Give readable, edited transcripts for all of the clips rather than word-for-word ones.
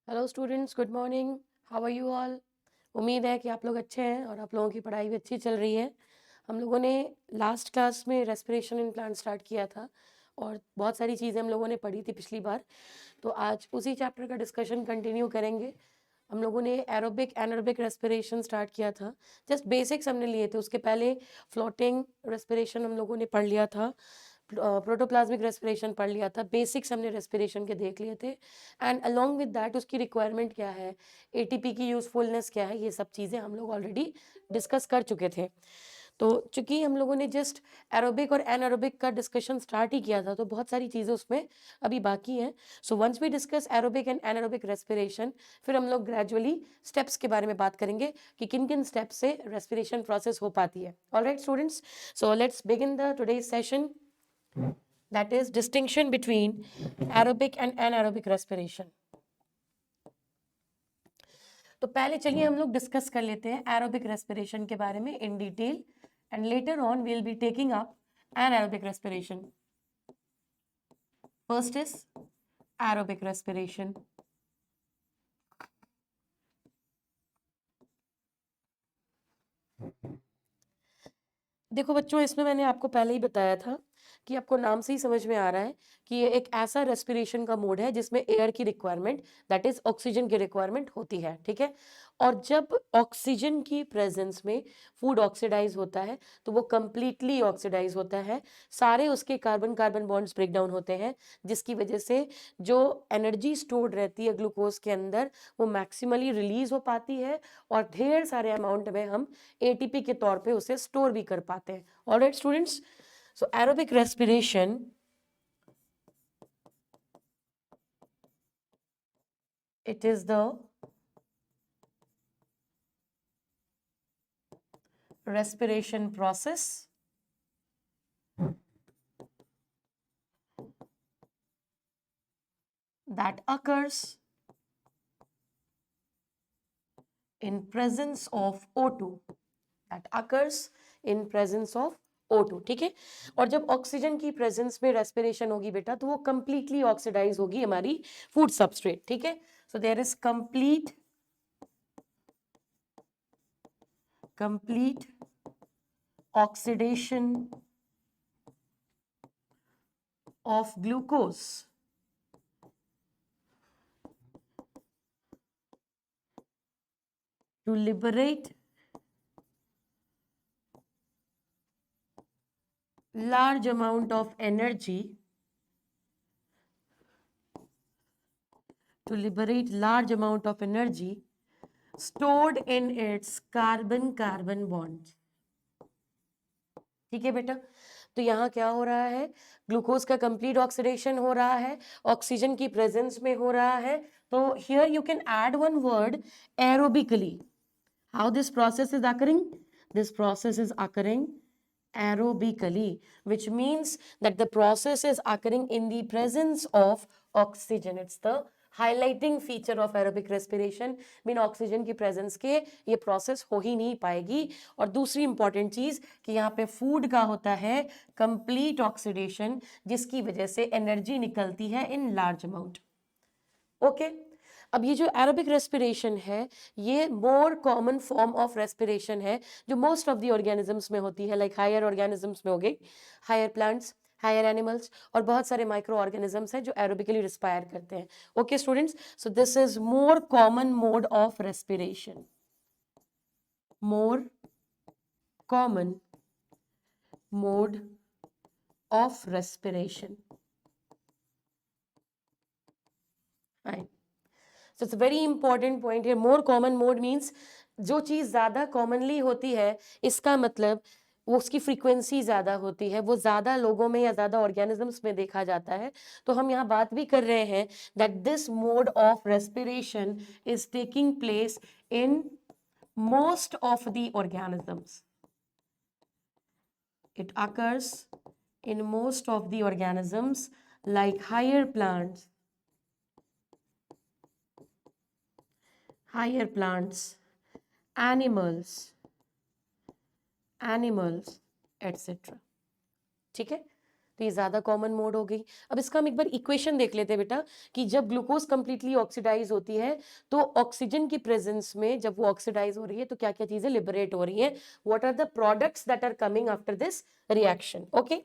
Hello students, good morning. How are you all? उम्मीद है कि आप लोग अच्छे हैं और आप लोगों की पढ़ाई भी अच्छी चल रही है। हम लोगों ने लास्ट क्लास में रेस्पिरेशन इन प्लांट स्टार्ट किया था और बहुत सारी चीज़ें हम लोगों ने पढ़ी थी पिछली बार। तो आज उसी चैप्टर का डिस्कशन कंटिन्यू करेंगे। हम लोगों ने एरोबिक एनारोबिक रेस्पिरेशन स्टार्ट किया था। जस्ट बेसिक्स हमने लिए थे। उसके पहले फ्लोटिंग रेस्पिरेशन हम लोगों ने पढ़ लिया था, प्रोटोप्लाज्मिक रेस्पिरेशन पढ़ लिया था, बेसिक्स हमने रेस्पिरेशन के देख लिए थे। एंड अलोंग विद दैट उसकी रिक्वायरमेंट क्या है, एटीपी की यूजफुलनेस क्या है, ये सब चीज़ें हम लोग ऑलरेडी डिस्कस कर चुके थे। तो चूंकि हम लोगों ने जस्ट एरोबिक और एनारोबिक का डिस्कशन स्टार्ट ही किया था, तो बहुत सारी चीज़ें उसमें अभी बाकी हैं। So once we discuss aerobic and anaerobic respiration, फिर हम लोग ग्रेजुअली स्टेप्स के बारे में बात करेंगे कि किन किन स्टेप्स से रेस्पिरेशन प्रोसेस हो पाती है। Alright students, so let's begin the today's session, that is distinction between aerobic and anaerobic respiration. तो पहले चलिए हम लोग डिस्कस कर लेते हैं एरोबिक रेस्पिरेशन के बारे में in detail, and later on we will be taking up anaerobic respiration. First is aerobic respiration. देखो बच्चों, इसमें मैंने आपको पहले ही बताया था कि आपको नाम से ही समझ में आ रहा है कि ये एक ऐसा रेस्पिरेशन का मोड है जिसमें एयर की रिक्वायरमेंट, दैट इज ऑक्सीजन की रिक्वायरमेंट होती है। ठीक है। और जब ऑक्सीजन की प्रेजेंस में फूड ऑक्सीडाइज होता है तो वो कंप्लीटली ऑक्सीडाइज होता है, सारे उसके carbon carbon bonds break down होते हैं, जिसकी वजह से जो एनर्जी स्टोर्ड रहती है ग्लूकोज के अंदर वो मैक्सिमली रिलीज हो पाती है और ढेर सारे अमाउंट में हम एटीपी के तौर पे उसे स्टोर भी कर पाते हैं। Alright students, so aerobic respiration it is the respiration process that occurs in presence of O2, that occurs in presence of O2। ठीक है। और जब ऑक्सीजन की प्रेजेंस में रेस्पिरेशन होगी बेटा तो वो कंप्लीटली ऑक्सीडाइज होगी हमारी फूड सबस्ट्रेट। ठीक है। So there is complete oxidation of glucose to liberate large amount of energy, to liberate large amount of energy stored in its carbon carbon bonds। ठीक है बेटा। तो यहाँ क्या हो रहा है, ग्लूकोज का कंप्लीट ऑक्सीडेशन हो रहा है, ऑक्सीजन की प्रेजेंस में हो रहा है। तो here you can add one word, aerobically. How this process is occurring? This process is occurring aerobically, which means that the process is occurring in the presence of oxygen. It's the highlighting feature of aerobic respiration। बिन oxygen की presence के ये process हो ही नहीं पाएगी। और दूसरी important चीज कि यहाँ पे फूड का होता है कंप्लीट ऑक्सीडेशन, जिसकी वजह से एनर्जी निकलती है इन लार्ज अमाउंट। ओके। अब ये जो एरोबिक रेस्पिरेशन है ये more common form of respiration है जो मोस्ट ऑफ द ऑर्गेनिजम्स में होती है, लाइक हायर ऑर्गेनिजम्स में हो गई, हायर प्लांट्स, हायर एनिमल्स, और बहुत सारे माइक्रो ऑर्गेनिजम्स हैं जो एरोबिकली रिस्पायर करते हैं। Okay students, so this is more common mode of respiration, more common mode of respiration. Right. So it's very important point है। मोर कॉमन मोड मीन्स जो चीज़ ज़्यादा कॉमनली होती है, इसका मतलब वो उसकी फ्रीक्वेंसी ज़्यादा होती है, वो ज़्यादा लोगों में या ज़्यादा ऑर्गेनिजम्स में देखा जाता है। तो हम यहाँ बात भी कर रहे हैं that this mode of respiration is taking place in most of the organisms. It occurs in most of the organisms like higher plants, animals, etc. ठीक है। तो ये ज्यादा कॉमन मोड हो गई। अब इसका हम एक बार इक्वेशन देख लेते हैं बेटा कि जब ग्लूकोज कंप्लीटली ऑक्सीडाइज होती है तो ऑक्सीजन की प्रेजेंस में जब वो ऑक्सीडाइज हो रही है तो क्या क्या चीजें लिबरेट हो रही है, what are the products that are coming after this reaction. Okay,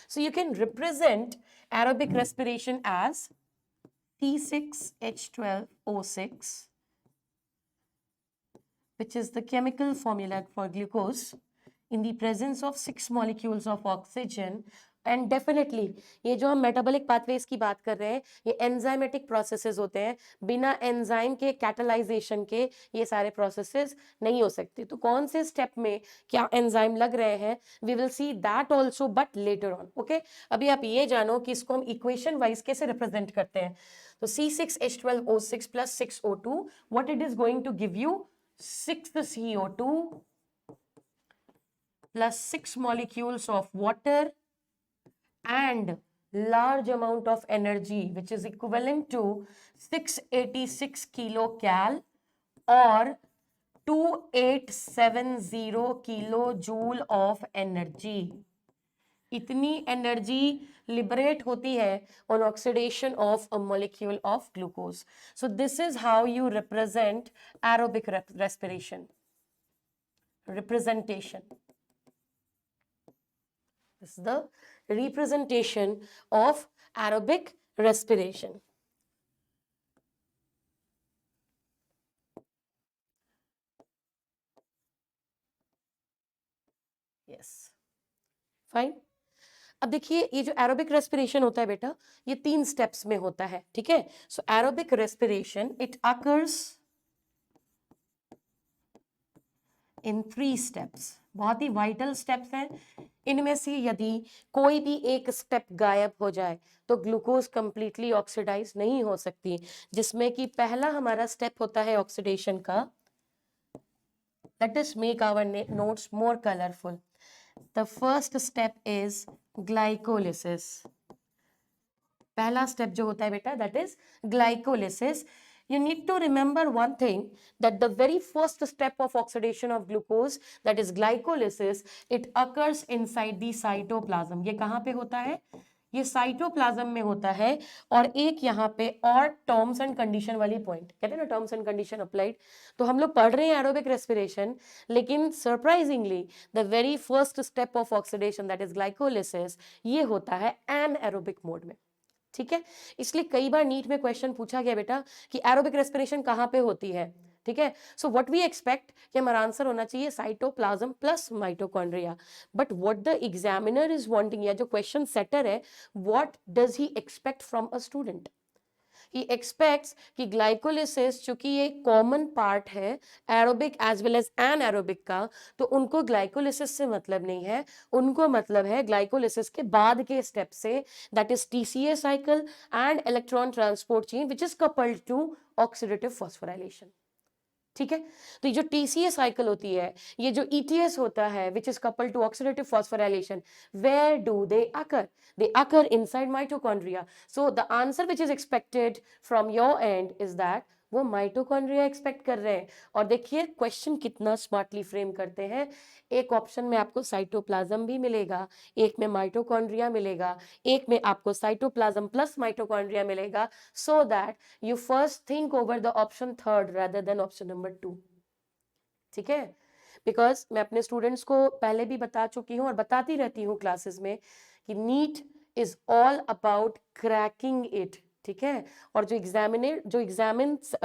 so you can represent aerobic respiration as T6H12O6, which is the chemical formula for glucose in the presence of 6 molecules of oxygen. And definitely ये जो हम metabolic pathways की बात कर रहे हैं ये enzymatic processes होते हैं, बिना एंजाइम के कैटालाइजेशन के ये सारे प्रोसेसेस नहीं हो सकते। तो कौन से स्टेप में क्या एंजाइम लग रहे हैं, we will see that also but later on. Okay, अभी आप ये जानो कि इसको हम इक्वेशन वाइज कैसे रिप्रेजेंट करते हैं। तो C6H12O6 plus 6O2, what it is going to give you, 6 CO2 plus 6 molecules of water and large amount of energy which is equivalent to 686 kilocal or 2870 kilojoule of energy. इतनी energy liberate होती है on oxidation of a molecule of glucose. So this is how you represent aerobic respiration representation. This is the representation of aerobic respiration. Yes, fine. अब देखिए ये जो aerobic respiration होता है बेटा ये 3 स्टेप्स में होता है, ठीक है। So aerobic respiration it occurs in 3 steps, बहुत ही वाइटल स्टेप्स हैं। इनमें से यदि कोई भी एक स्टेप गायब हो जाए तो ग्लूकोज कंप्लीटली ऑक्सीडाइज नहीं हो सकती, जिसमें कि पहला हमारा स्टेप होता है ऑक्सीडेशन का। Let us make our notes more colourful. The first step is glycolysis. पहला स्टेप जो होता है बेटा that is glycolysis. You need to remember one thing, that the very first step of oxidation of glucose, that is glycolysis, it occurs inside the cytoplasm. ये कहाँ पे होता है, ये साइटोप्लाज्म में होता है। और एक यहाँ पे और टर्म्स एंड कंडीशन वाली पॉइंट, कहते हैं ना टर्म्स एंड कंडीशन अप्लाइड। तो हम लोग पढ़ रहे हैं एरोबिक रेस्पिरेशन, लेकिन surprisingly the very first step of oxidation that is glycolysis ये होता है एनएरोबिक मोड में, ठीक है। इसलिए कई बार नीट में क्वेश्चन पूछा गया बेटा कि एरोबिक रेस्पिरेशन कहाँ पे होती है, ठीक है। सो व्हाट वी एक्सपेक्ट कि हमारा आंसर होना चाहिए cytoplasm plus mitochondria. But what the examiner is wanting, या जो क्वेश्चन सेटर है, what does he expect from a student. He expects कि ग्लाइकोलिसिस चूंकि ये कॉमन पार्ट है aerobic as well as anaerobic का, तो उनको ग्लाइकोलिसिस से मतलब नहीं है, उनको मतलब है ग्लाइकोलिसिस के बाद के स्टेप से, that is TCA cycle and electron transport chain which is coupled to oxidative phosphorylation, ठीक है। तो ये जो टीसीए साइकिल होती है, ये जो ईटीएस होता है which is coupled to oxidative phosphorylation, where do they occur, they occur inside mitochondria. So the answer which is expected from your end is that वो माइटोकॉन्ड्रिया एक्सपेक्ट कर रहे हैं। और देखिए क्वेश्चन कितना स्मार्टली फ्रेम करते हैं, एक ऑप्शन में आपको साइटोप्लाज्म भी मिलेगा, एक में माइटोकॉन्ड्रिया मिलेगा, एक में आपको साइटोप्लाज्म प्लस माइटोकॉन्ड्रिया मिलेगा, so that you first think over the option third rather than option number 2, ठीक है। बिकॉज मैं अपने स्टूडेंट्स को पहले भी बता चुकी हूँ और बताती रहती हूँ क्लासेस में कि NEET is all about cracking it, ठीक है। और जो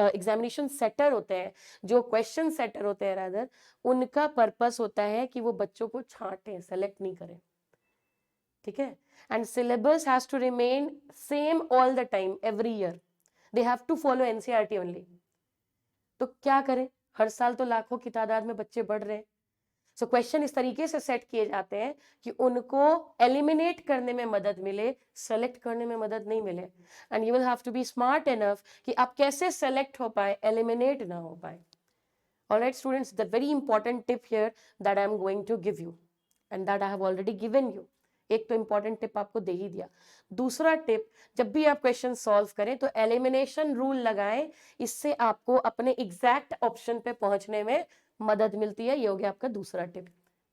एग्जामिनेशन सेटर होते हैं, जो क्वेश्चन सेटर होते हैं रादर, उनका पर्पस होता है कि वो बच्चों को छांटें, सेलेक्ट नहीं करें, ठीक है। And syllabus has to remain same all the time every year, they have to follow NCERT only. तो क्या करें, हर साल तो लाखों की तादाद में बच्चे बढ़ रहे हैं। सो क्वेश्चन इस तरीके से सेट किए जाते हैं कि उनको एलिमिनेट करने में मदद मिले, सेलेक्ट करने में मदद नहीं मिले। And you will have to be smart enough कि आप कैसे सेलेक्ट हो पाए, एलिमिनेट ना हो पाए। Alright students, the very important tip here that I am going to give you and that I have already given you. एक तो इंपॉर्टेंट टिप आपको दे ही दिया। दूसरा टिप, जब भी आप क्वेश्चन सॉल्व करें तो एलिमिनेशन रूल लगाएं, इससे आपको अपने एग्जैक्ट ऑप्शन पे पहुंचने में मदद मिलती है। ये हो गया आपका दूसरा टिप।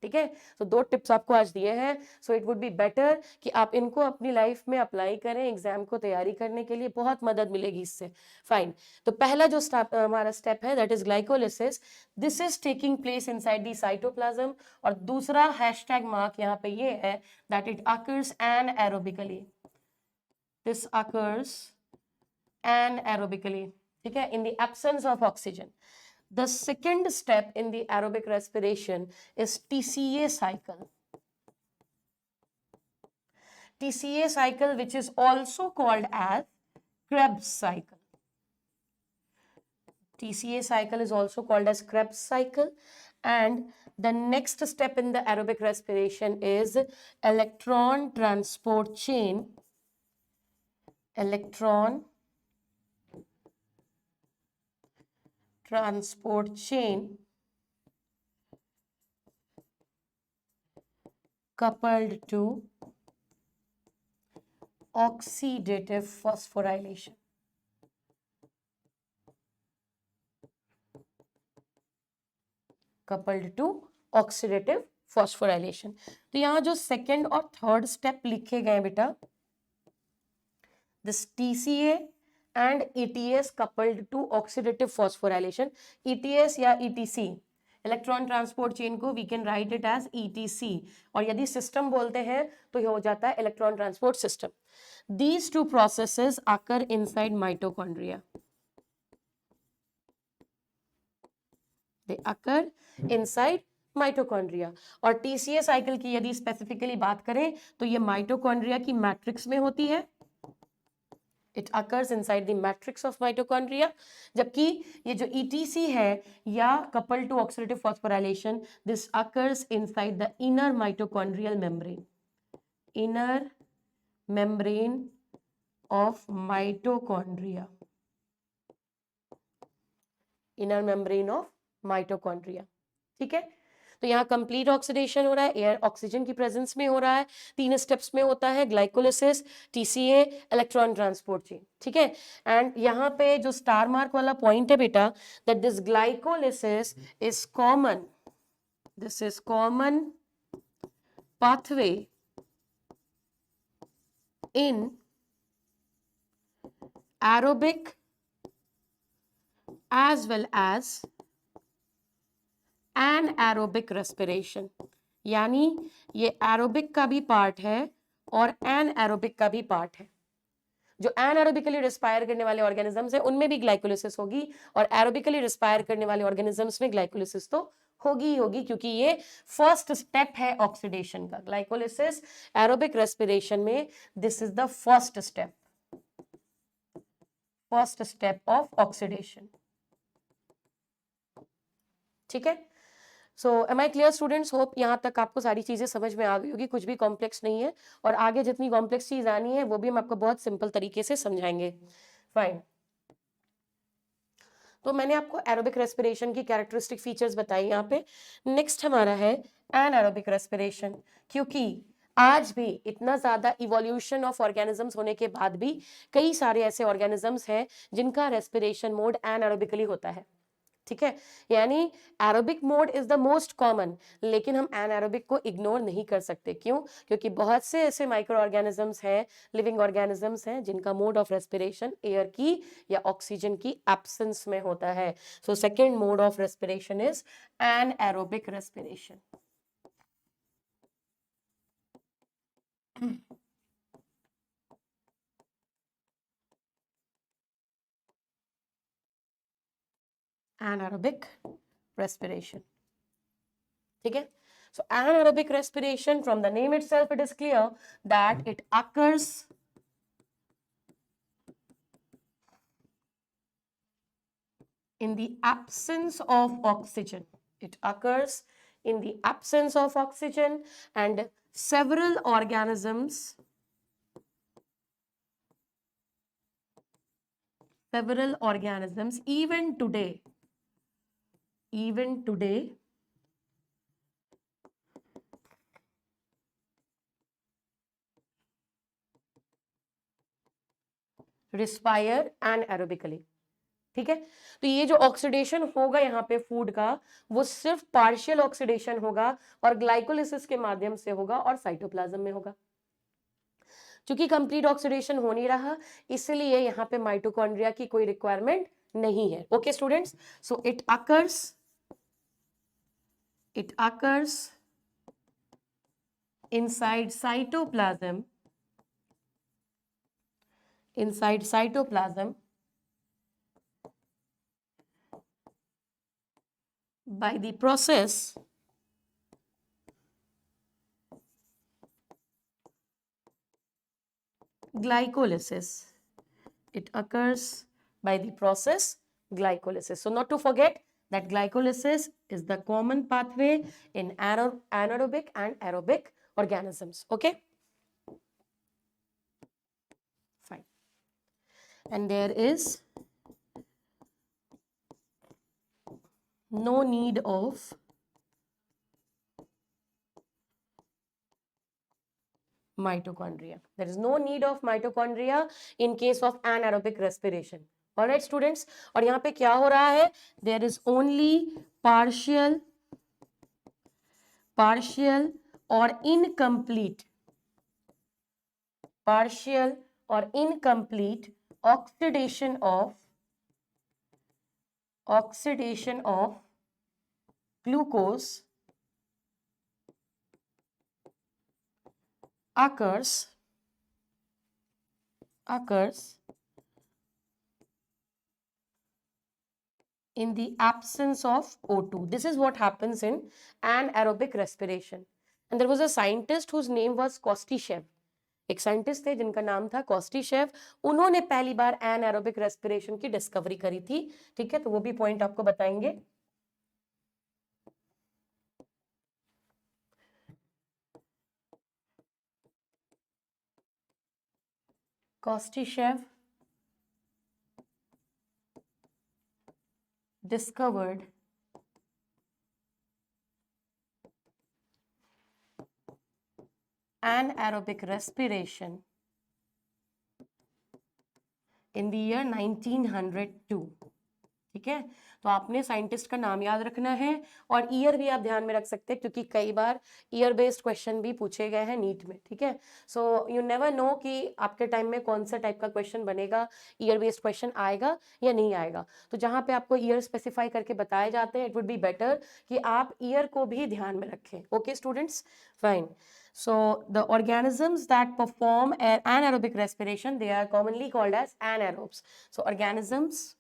ठीक है, तो 2 टिप्स आपको आज दिए हैं। So it would be better कि आप इनको अपनी लाइफ में अप्लाई करें, एग्जाम को तैयारी करने के लिए बहुत मदद मिलेगी इससे। फाइन, तो पहला जो हमारा स्टेप है that is glycolysis. This is taking place inside the cytoplasm. और दूसरा हैशटैग मार्क यहाँ पे ये है that it occurs anaerobically. This occurs anaerobically, ठीक है, in the absence of oxygen. The second step in the aerobic respiration is TCA cycle. TCA cycle, which is also called as Krebs cycle. TCA cycle is also called as Krebs cycle. And the next step in the aerobic respiration is electron transport chain. Electron transport chain coupled to oxidative phosphorylation. Coupled to oxidative phosphorylation. तो यहाँ जो second और third step लिखे गए बेटा, this TCA and ETS coupled to oxidative phosphorylation. ETS या ETC, electron transport chain को we can write it as ETC, और यदि सिस्टम बोलते हैं तो ये हो जाता है electron transport system. These two processes occur inside mitochondria. They occur inside mitochondria. और टीसीए साइकिल की यदि स्पेसिफिकली बात करें तो ये माइटोकॉन्ड्रिया की मैट्रिक्स में होती है. It occurs inside the matrix of mitochondria. जबकि ये जो ईटीसी है या couple to oxidative phosphorylation, this occurs inside the inner mitochondrial membrane. Inner membrane of mitochondria. Inner membrane of mitochondria. ठीक है, तो यहाँ कंप्लीट ऑक्सीडेशन हो रहा है, एयर ऑक्सीजन की प्रेजेंस में हो रहा है. 3 स्टेप्स में होता है, glycolysis, TCA, electron transport chain. ठीक है, एंड यहाँ पे जो स्टार मार्क वाला पॉइंट है बेटा, that this glycolysis is common. This is common pathway in aerobic as well as anaerobic respiration. यानी ये एरोबिक का भी पार्ट है और एनएरोबिक का भी पार्ट है. जो एनएरोबिकली रिस्पायर करने वाले ऑर्गेनिजम्स है उनमें भी ग्लाइकोलिसिस होगी, और एरोबिकली रिस्पायर करने वाले ऑर्गेनिजम्स में ग्लाइकोलिसिस तो होगी ही होगी, क्योंकि ये फर्स्ट स्टेप है ऑक्सीडेशन का. ग्लाइकोलिसिस एरोबिक रेस्पिरेशन में this is the first step of oxidation. ठीक है, so am I clear students? Hope यहाँ तक आपको सारी चीजें समझ में आ गई होगी, कुछ भी कॉम्प्लेक्स नहीं है, और आगे जितनी कॉम्प्लेक्स चीज आनी है वो भी हम आपको बहुत सिंपल तरीके से समझाएंगे. फाइन, तो मैंने आपको एरोबिक रेस्पिरेशन की कैरेक्टरिस्टिक फीचर्स बताई यहाँ पे. नेक्स्ट हमारा है एनाएरोबिक रेस्पिरेशन. क्योंकि आज भी इतना ज्यादा इवोल्यूशन ऑफ ऑर्गेनिजम्स होने के बाद भी कई सारे ऐसे ऑर्गेनिजम्स हैं जिनका रेस्पिरेशन मोड एनाएरोबिकली होता है. ठीक है, यानी aerobic mode is the most common, लेकिन हम एनाएरोबिक को इग्नोर नहीं कर सकते. क्यों? क्योंकि बहुत से ऐसे माइक्रो ऑर्गेनिजम्स हैं, लिविंग ऑर्गेनिजम्स हैं, जिनका मोड ऑफ रेस्पिरेशन एयर की या ऑक्सीजन की एब्सेंस में होता है. So second mode of respiration is anaerobic respiration. anaerobic respiration. ठीक है, so anaerobic respiration, from the name itself it is clear that it occurs in the absence of oxygen. It occurs in the absence of oxygen, and several organisms even today respire anaerobically. ठीक है। तो ये जो oxidation होगा यहाँ पे food का, वो सिर्फ पार्शियल ऑक्सीडेशन होगा और ग्लाइकोलिसिस के माध्यम से होगा और साइटोप्लाज्म में होगा। क्योंकि कंप्लीट ऑक्सीडेशन हो नहीं रहा, इसलिए यहाँ पे माइटोकॉन्ड्रिया की कोई रिक्वायरमेंट नहीं है। Okay students, so it occurs inside cytoplasm by the process glycolysis. It occurs by the process glycolysis. So not to forget that glycolysis is the common pathway in anaerobic and aerobic organisms. Okay, fine. And there is no need of mitochondria. There is no need of mitochondria in case of anaerobic respiration. All right students, और यहाँ पे क्या हो रहा है? There is only partial or incomplete oxidation of glucose occurs in the absence of O2. This is what happens in anaerobic respiration. And there was a scientist whose name was Kostishev. एक scientist थे जिनका नाम था कॉस्टिशेव, उन्होंने पहली बार एनाएरोबिक respiration की discovery करी थी। ठीक है, तो वो भी पॉइंट आपको बताएंगे। Kostishev discovered anaerobic respiration in the year 1902. ठीक है, तो आपने साइंटिस्ट का नाम याद रखना है और ईयर भी आप ध्यान में रख सकते हैं, क्योंकि कई बार ईयर बेस्ड क्वेश्चन भी पूछे गए हैं नीट में। ठीक है, सो यू नेवर नो कि आपके टाइम में कौन सा टाइप का क्वेश्चन बनेगा, ईयर बेस्ड क्वेश्चन आएगा या नहीं आएगा। तो जहां पे आपको ईयर स्पेसिफाई करके बताए जाते हैं, इट वुड बी बेटर कि आप ईयर को भी ध्यान में रखें। Okay students, fine. So the organisms that perform anaerobic respiration, they are commonly called as anaerobes. So organisms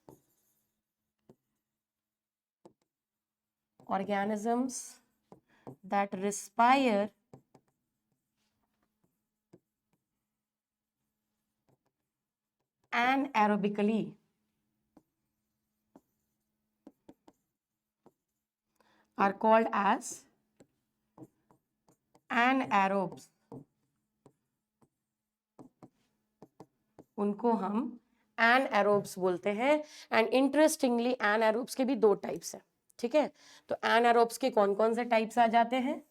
that respire anaerobically are called as anaerobes. उनको हम anaerobes बोलते हैं। एंड इंटरेस्टिंगली anaerobes के भी दो टाइप्स हैं। ठीक है, तो anaerobes के कौन कौन से टाइप्स आ जाते हैं,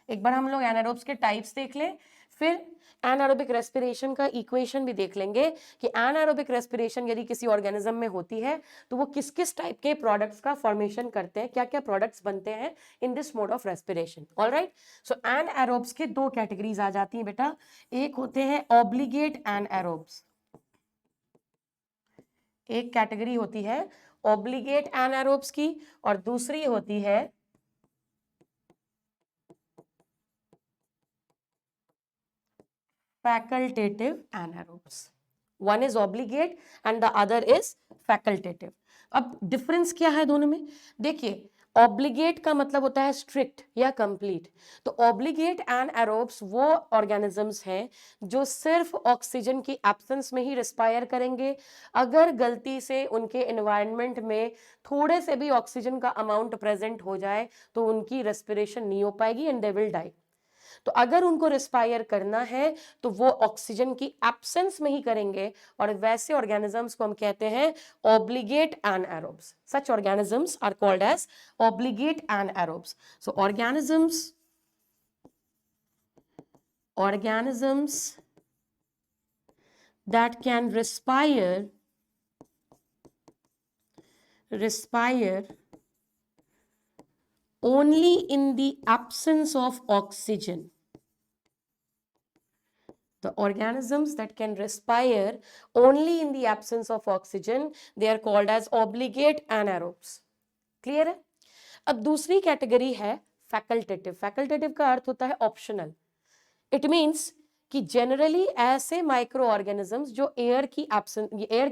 एक बार हम लोग anaerobes के टाइप्स देख लें, फिर एनारोबिक रेस्पिरेशन का इक्वेशन भी देख लेंगे कि एनारोबिक रेस्पिरेशन यदि किसी ऑर्गेनिज्म में होती है तो वो किस किस टाइप के प्रोडक्ट्स का फॉर्मेशन करते हैं, क्या क्या प्रोडक्ट्स बनते हैं in this mode of respiration. Alright, so anaerobes के दो कैटेगरीज आ जाती हैं बेटा, एक होते हैं ऑब्लिगेट एनारोब्स, एक कैटेगरी होती है ऑब्लिगेट एनारोब्स की और दूसरी होती है facultative anaerobes. One is obligate and the other is facultative. अब डिफरेंस क्या है दोनों में, देखिए ऑब्लिगेट का मतलब होता है स्ट्रिक्ट या कंप्लीट। तो ऑब्लिगेट एनाएरोब्स वो ऑर्गेनिजम्स हैं जो सिर्फ ऑक्सीजन की एब्सेंस में ही रिस्पायर करेंगे। अगर गलती से उनके एनवायरनमेंट में थोड़े से भी ऑक्सीजन का अमाउंट प्रेजेंट हो जाए तो उनकी रेस्पिरेशन नहीं हो पाएगी एंड दे विल डाई। तो अगर उनको रिस्पायर करना है तो वो ऑक्सीजन की एब्सेंस में ही करेंगे, और वैसे ऑर्गेनिजम्स को हम कहते हैं obligate anaerobes. Such organisms are called as obligate anaerobes. So organisms that can respire respire only in the absence of oxygen. The organisms that can respire only in the absence of oxygen, they are called as obligate anaerobes. Clear है? अब दूसरी category है facultative. Facultative का अर्थ होता है optional. It means कि generally ऐसे micro organisms जो एयर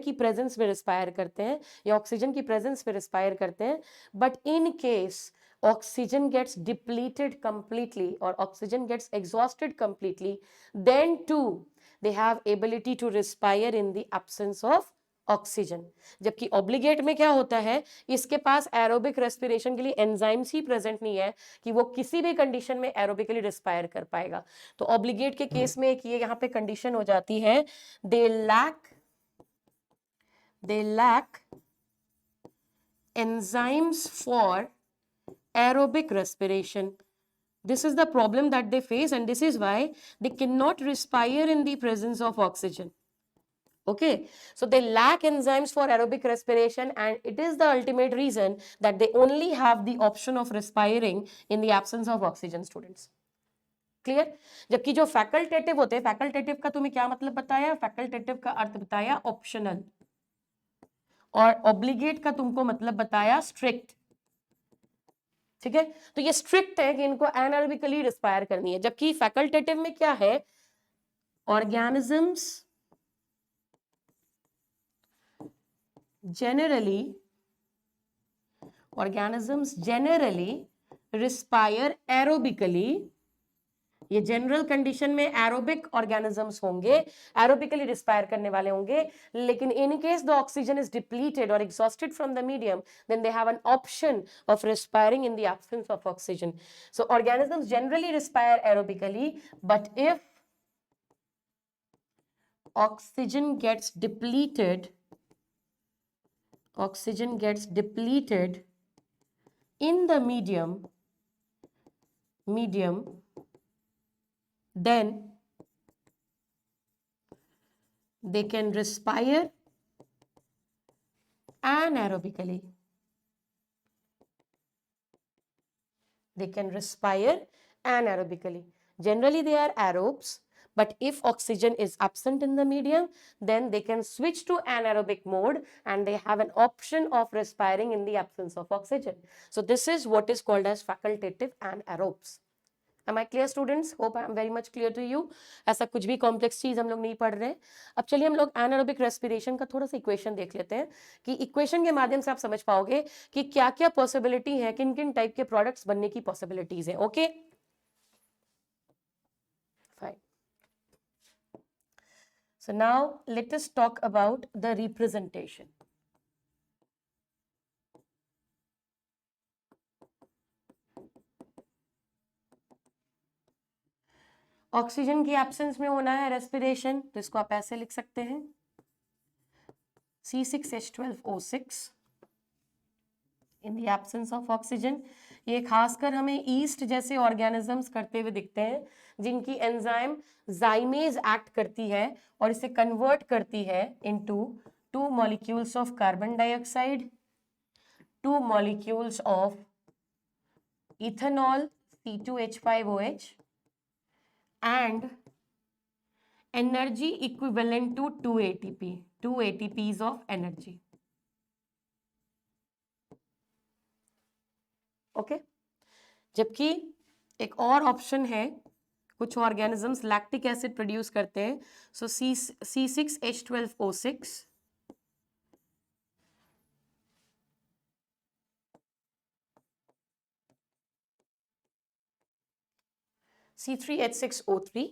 की प्रेजेंस में रिस्पायर करते हैं या ऑक्सीजन की प्रेजेंस में रिस्पायर करते हैं, but in case oxygen gets depleted completely or oxygen gets exhausted completely, then too they have ability to respire in the absence of oxygen. जबकि ऑब्लिगेट में क्या होता है, इसके पास एरोबिक रेस्पिरेशन के लिए एंजाइम्स ही प्रेजेंट नहीं है कि वो किसी भी कंडीशन में एरोबिकली रिस्पायर कर पाएगा. तो ऑब्लिगेट के केस में एक ये यहाँ पे कंडीशन हो जाती है, they lack enzymes for aerobic respiration. This is the problem that they face, and this is why they cannot respire in the presence of oxygen. Okay, so they lack enzymes for aerobic respiration, and it is the ultimate reason that they only have the option of respiring in the absence of oxygen. Students, clear? जबकि जो facultative होते हैं, facultative का तुम्हें क्या मतलब बताया? Facultative का अर्थ बताया ऑप्शनल, और ऑब्लिगेट का तुमको मतलब बताया स्ट्रिक्ट. ठीक है, तो ये स्ट्रिक्ट है कि इनको एनारोबिकली रिस्पायर करनी है. जबकि फैकल्टेटिव में क्या है, ऑर्गेनिजम्स generally रिस्पायर एरोबिकली. ये जनरल कंडीशन में एरोबिक ऑर्गेनिजम्स होंगे, एरोबिकली रिस्पायर करने वाले होंगे. लेकिन in case the oxygen is depleted और exhausted from the medium, then they have an option of respiring in the absence of oxygen. So organisms generally respire aerobically, but if oxygen gets depleted in the medium, then they can respire anaerobically. Generally they are aerobes, but if oxygen is absent in the medium, then they can switch to anaerobic mode and they have an option of respiring in the absence of oxygen. So this is what is called as facultative anaerobes. Am I clear, students? Hope I am very much clear to you. ऐसा कुछ भी complex चीज हम लोग नहीं पढ़ रहे. अब चलिए हम लोग एनारोबिक रेस्पिरेशन का थोड़ा सा इक्वेशन देख लेते हैं, कि इक्वेशन के माध्यम से आप समझ पाओगे कि क्या क्या पॉसिबिलिटी है, किन किन टाइप के प्रोडक्ट्स बनने की पॉसिबिलिटीज है. Okay, fine. So now let us talk about the representation. Oxygen की एब्सेंस में होना है रेस्पिरेशन, तो इसको आप ऐसे लिख सकते हैं, C6H12O6 in the absence of oxygen. ये खासकर हमें ईस्ट जैसे ऑर्गेनिजम्स करते हुए दिखते हैं, जिनकी एंजाइम जाइमेज एक्ट करती है और इसे कन्वर्ट करती है into 2 molecules of carbon dioxide, 2 molecules of ethanol C2H5OH and energy equivalent to 2 ATP, 2 ATPs of energy. Okay, जबकि एक और ऑप्शन है, कुछ ऑर्गेनिजम्स लैक्टिक एसिड प्रोड्यूस करते हैं. सो C6H12O6 C3H6O3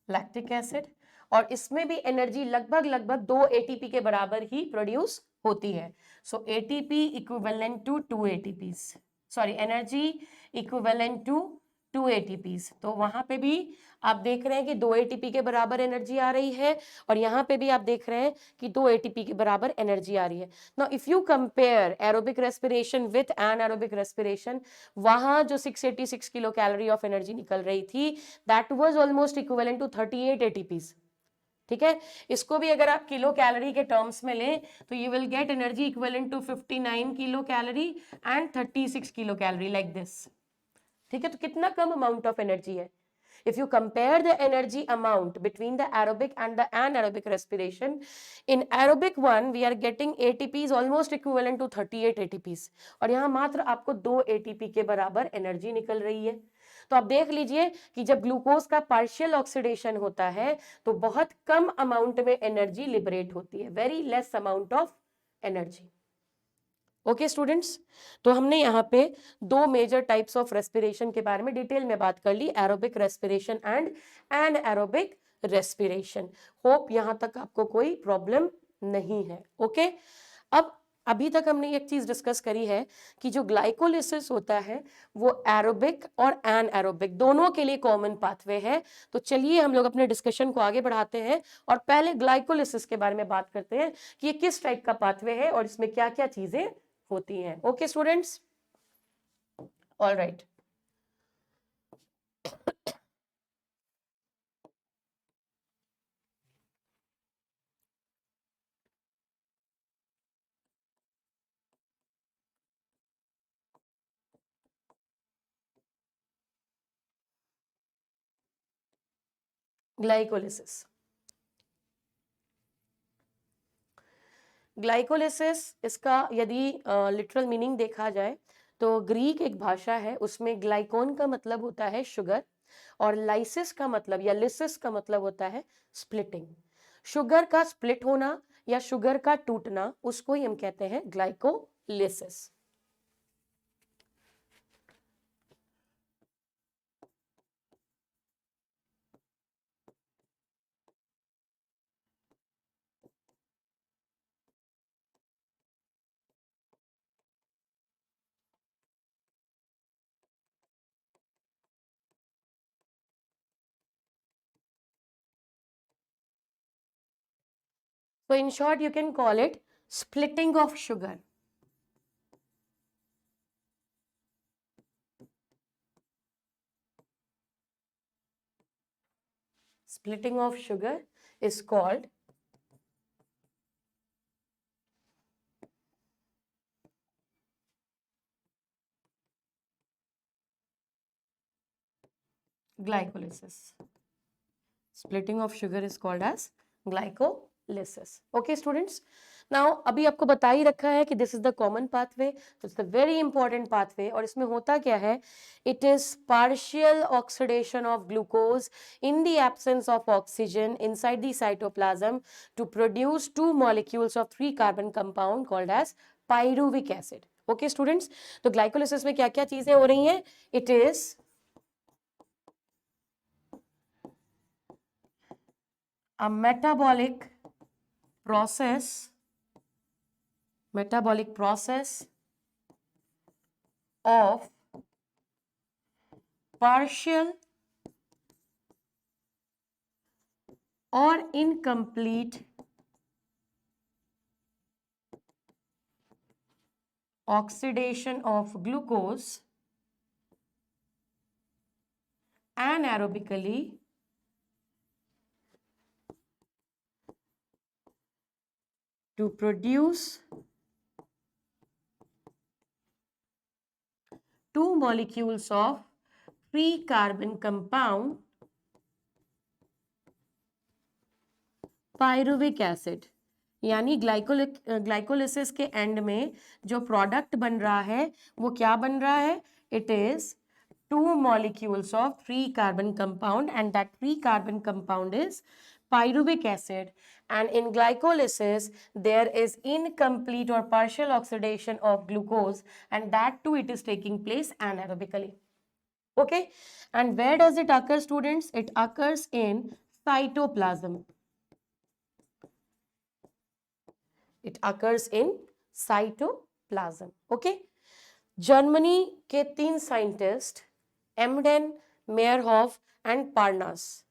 लैक्टिक एसिड, और इसमें भी एनर्जी लगभग 2 ATP के बराबर ही प्रोड्यूस होती है. So ATP equivalent to 2 ATPs, sorry energy equivalent to 2 ATPs. तो वहां पे भी आप देख रहे हैं कि 2 ATP के बराबर एनर्जी आ रही है, और यहाँ पे भी आप देख रहे हैं कि 2 ATP के बराबर एनर्जी आ रही है. Now if you compare aerobic respiration with anaerobic respiration, वहां जो 686 किलो कैलोरी ऑफ एनर्जी निकल रही थी, that was almost equivalent to 38 ATPs. ठीक है, इसको भी अगर आप किलो कैलोरी के टर्म्स में लें तो you will get energy equivalent to 59 kilo calorie and 36 kilo calorie like this. ठीक है, तो कितना कम अमाउंट ऑफ एनर्जी है। If you compare the energy amount between the aerobic and the anaerobic respiration, in aerobic one we are getting ATPs almost equivalent to 38 ATPs, और यहाँ मात्र आपको 2 ATP के बराबर एनर्जी निकल रही है। तो आप देख लीजिए कि जब ग्लूकोज का पार्शियल ऑक्सीडेशन होता है तो बहुत कम अमाउंट में एनर्जी लिबरेट होती है, very less amount of energy. Okay students, तो हमने यहाँ पे 2 मेजर टाइप्स ऑफ रेस्पिरेशन के बारे में डिटेल में बात कर ली, aerobic respiration and anaerobic respiration. Hope यहाँ तक आपको कोई प्रॉब्लम नहीं है। ओके, अब अभी तक हमने एक चीज डिस्कस करी है कि जो ग्लाइकोलिसिस होता है वो एरोबिक और एनाएरोबिक दोनों के लिए कॉमन पाथवे है। तो चलिए हम लोग अपने डिस्कशन को आगे बढ़ाते हैं और पहले ग्लाइकोलिसिस के बारे में बात करते हैं कि ये किस टाइप का पाथवे है और इसमें क्या क्या चीजें होती हैं। Okay students, all right. Glycolysis, glycolysis इसका यदि लिटरल मीनिंग देखा जाए तो ग्रीक एक भाषा है, उसमें ग्लाइकोन का मतलब होता है शुगर और लाइसिस का मतलब या लिसिस का मतलब होता है स्प्लिटिंग। शुगर का स्प्लिट होना या शुगर का टूटना, उसको ही हम कहते हैं glycolysis. So in short, you can call it splitting of sugar. Splitting of sugar is called glycolysis. Splitting of sugar is called as glycolysis. Okay students, now अभी आपको बता ही रखा है कि this is the common pathway, so it's a very important pathway। और इसमें होता क्या है, it is partial oxidation of glucose in the absence of oxygen inside the cytoplasm to produce 2 molecules of 3 carbon compound called as pyruvic acid। Okay students, तो glycolysis में क्या क्या चीजें हो रही हैं, it is a metabolic process of partial or incomplete oxidation of glucose anaerobically to produce 2 molecules of 3 carbon compound pyruvic acid। यानी glycolysis के एंड में जो प्रोडक्ट बन रहा है वो क्या बन रहा है, it is 2 molecules of 3 carbon compound and that 3 carbon compound is pyruvic acid। And in glycolysis there is incomplete or partial oxidation of glucose and that too it is taking place anaerobically। Okay, and where does it occur students, it occurs in cytoplasm। It occurs in cytoplasm। Okay, Germany के 3 scientist Embden, मेयरहॉफ and पार्नास,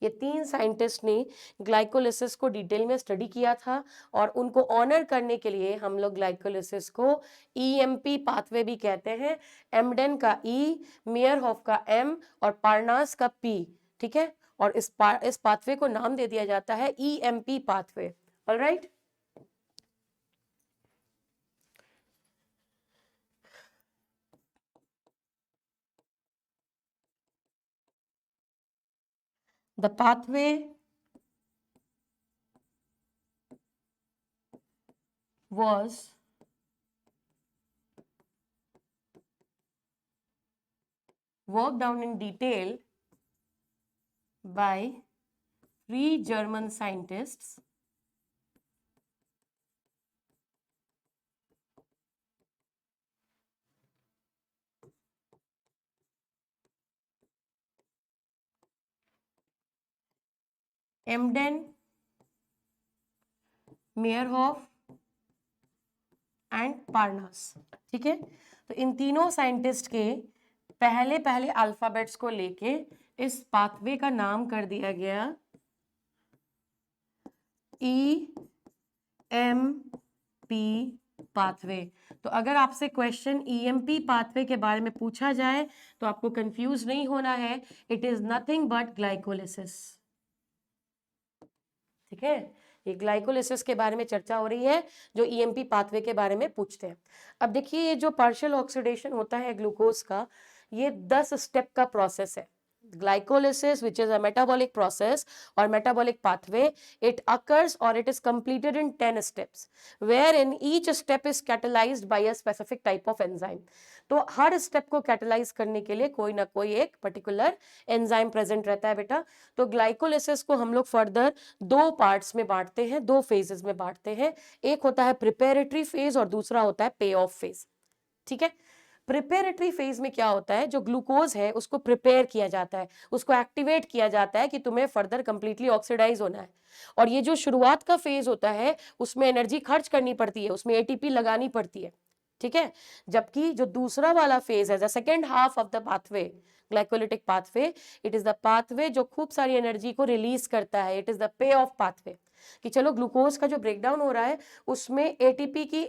ये 3 scientist ने glycolysis को detail में study किया था और उनको honour करने के लिए हम लोग ग्लाइकोलिसिस को ईएमपी पाथवे भी कहते हैं। एमडेन का ई, मेयरहॉफ का एम और पार्नास का पी, ठीक है, और इस पाथवे को नाम दे दिया जाता है EMP pathway. Alright, the pathway was worked down in detail by 3 German scientists Emden, Meyerhoff and Parnas. ठीक है, तो इन तीनों साइंटिस्ट के पहले पहले अल्फाबेट्स को लेके इस पाथवे का नाम कर दिया गया EMP पाथवे। तो अगर आपसे क्वेश्चन EMP पाथवे के बारे में पूछा जाए तो आपको कंफ्यूज नहीं होना है, it is nothing but glycolysis. ठीक है, ये ग्लाइकोलिसिस के बारे में चर्चा हो रही है जो EMP पाथवे के बारे में पूछते हैं। अब देखिए, ये जो पार्शियल ऑक्सीडेशन होता है ग्लूकोज का, ये 10 स्टेप का प्रोसेस है। Glycolysis, which is a metabolic process or metabolic pathway, it occurs or it is completed in 10 steps, wherein each step is catalyzed by a specific type of enzyme. तो हर step को catalyse करने के लिए कोई ना कोई एक पर्टिकुलर एंजाइम प्रेजेंट रहता है बेटा। तो ग्लाइकोलिसिस को हम लोग फर्दर 2 पार्ट्स में बांटते हैं, 2 फेजेस में बांटते हैं। एक होता है प्रिपेरेटरी फेज और दूसरा होता है पे ऑफ फेज। ठीक है, प्रिपेरेटरी फेज में क्या होता है, जो ग्लूकोज है उसको प्रिपेयर किया जाता है, उसको एक्टिवेट किया जाता है कि तुम्हें फर्दर कंप्लीटली ऑक्सीडाइज होना है। और ये जो शुरुआत का फेज होता है उसमें एनर्जी खर्च करनी पड़ती है, उसमें ATP लगानी पड़ती है। ठीक है, जबकि जो दूसरा वाला फेज है, the second half of the pathway, glycolytic pathway, it is the pathway जो खूब सारी एनर्जी को रिलीज करता है। It is the pay of pathway, कि चलो ग्लूकोज का जो ब्रेकडाउन हो रहा है उसमें ATP की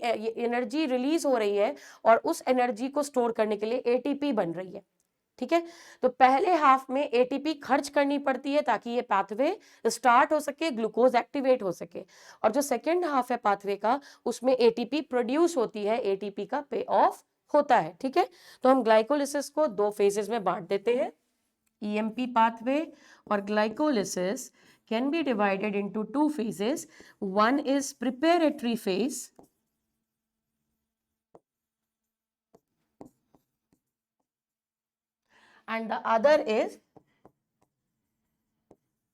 एनर्जी रिलीज हो रही है और उस एनर्जी को स्टोर करने के लिए ATP बन रही है। ठीक है, तो पहले हाफ में ATP खर्च करनी पड़ती है ताकि ये पाथवे स्टार्ट हो सके, ग्लूकोज एक्टिवेट हो सके। और जो सेकेंड हाफ है पाथवे का, उसमें ATP प्रोड्यूस होती है, ATP का पे ऑफ होता है। ठीक है, तो हम ग्लाइकोलिसिस को 2 फेजेस में बांट देते हैं, EMP pathway or glycolysis can be divided into 2 phases. One is preparatory phase and the other is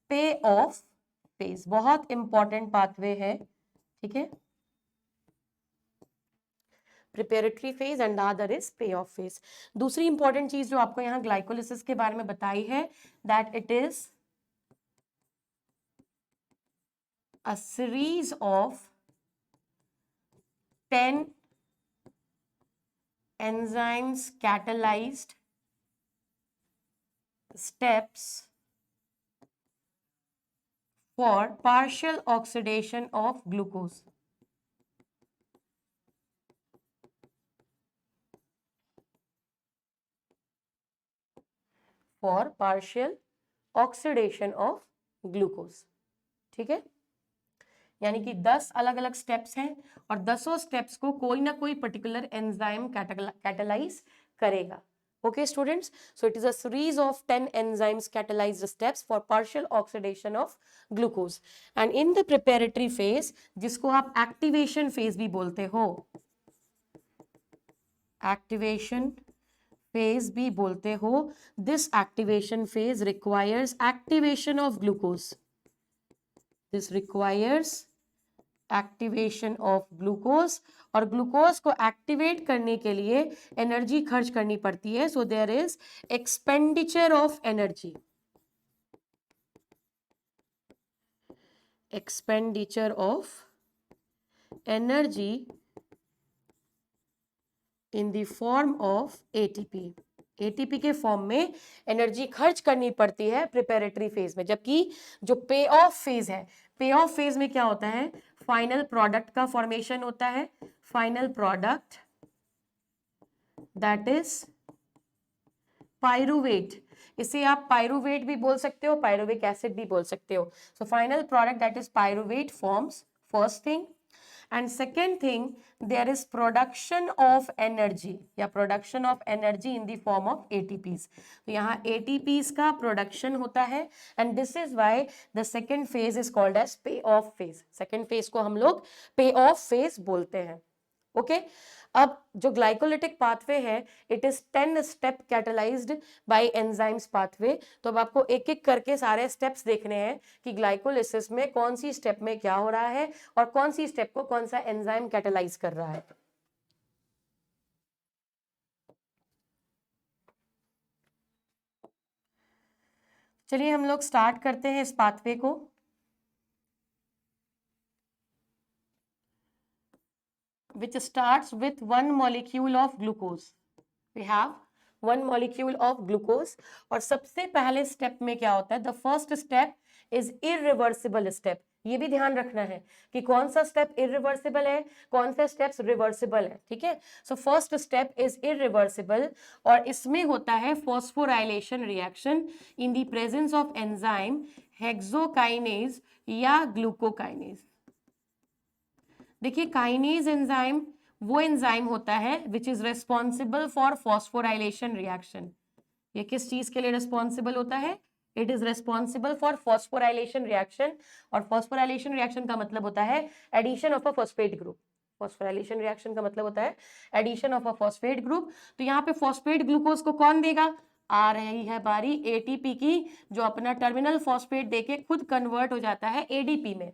pay off phase. बहुत important pathway है। ठीक है, preparatory phase and other is पे ऑफ फेज। दूसरी इंपॉर्टेंट चीज जो आपको यहाँ ग्लाइकोलिसिस के बारे में बताई है, that it is a series of 10 enzymes catalyzed steps for partial oxidation of glucose. For partial oxidation of glucose. ठीक है, यानी कि 10 अलग अलग स्टेप्स हैं और 10 स्टेप्स को कोई ना कोई पर्टिकुलर एंजाइम कैटेलाइज करेगा। Okay students, so it is a series of 10 enzymes catalyzed steps for partial oxidation of glucose, and in the preparatory phase, जिसको आप activation phase भी बोलते हो, activation phase भी बोलते हो, this activation phase requires activation of glucose. This requires activation of glucose, और glucose को एक्टिवेट करने के लिए एनर्जी खर्च करनी पड़ती है। So there is expenditure of energy, expenditure of energy in the form of ATP। ATP के फॉर्म में एनर्जी खर्च करनी पड़ती है प्रिपेरेटरी फेज में। जबकि जो पे ऑफ फेज है, पे ऑफ फेज में क्या होता है, फाइनल प्रोडक्ट का फॉर्मेशन होता है, final product that is pyruvate. इसे आप पायरुवेट भी बोल सकते हो, पायरुविक एसिड भी बोल सकते हो. So final product that is pyruvate forms, first thing. And second thing, there is production of energy या production of energy in the form of ATPs. तो यहाँ ATPs का production होता है and this is why the second phase is called as payoff phase. Second phase को हम लोग payoff phase बोलते हैं. ओके अब जो ग्लाइकोलिटिक पाथवे है it is 10 step catalysed by enzymes pathway. तो अब आपको एक एक करके सारे स्टेप्स देखने हैं कि ग्लाइकोलिसिस में कौन सी स्टेप में क्या हो रहा है और कौन सी स्टेप को कौन सा एंजाइम कैटलाइज कर रहा है. चलिए हम लोग स्टार्ट करते हैं इस पाथवे को. which starts with one molecule of glucose. We have one molecule of glucose. और सबसे पहले स्टेप में क्या होता है? The first step is irreversible step. ये भी ध्यान रखना है कि कौन सा स्टेप इरिवर्सिबल है, कौन से स्टेप्स रिवर्सिबल है. ठीक है, so first step is irreversible और इसमें होता है phosphorylation reaction in the presence of enzyme hexokinase या ग्लूकोकाइनेज. देखिए काइनेज एंजाइम वो एंजाइम होता है which is responsible for phosphorylation reaction. ये किस चीज के लिए रेस्पॉन्सिबल होता है? It is responsible for phosphorylation reaction. और फॉस्फोराइलेशन रिएक्शन का मतलब होता है addition of a phosphate group. Phosphorylation reaction का मतलब होता है addition of a phosphate group. तो यहाँ पे फॉस्फेट ग्लूकोज को कौन देगा? आ रही है बारी एटीपी की, जो अपना टर्मिनल फॉस्फेट देके खुद कन्वर्ट हो जाता है एडीपी में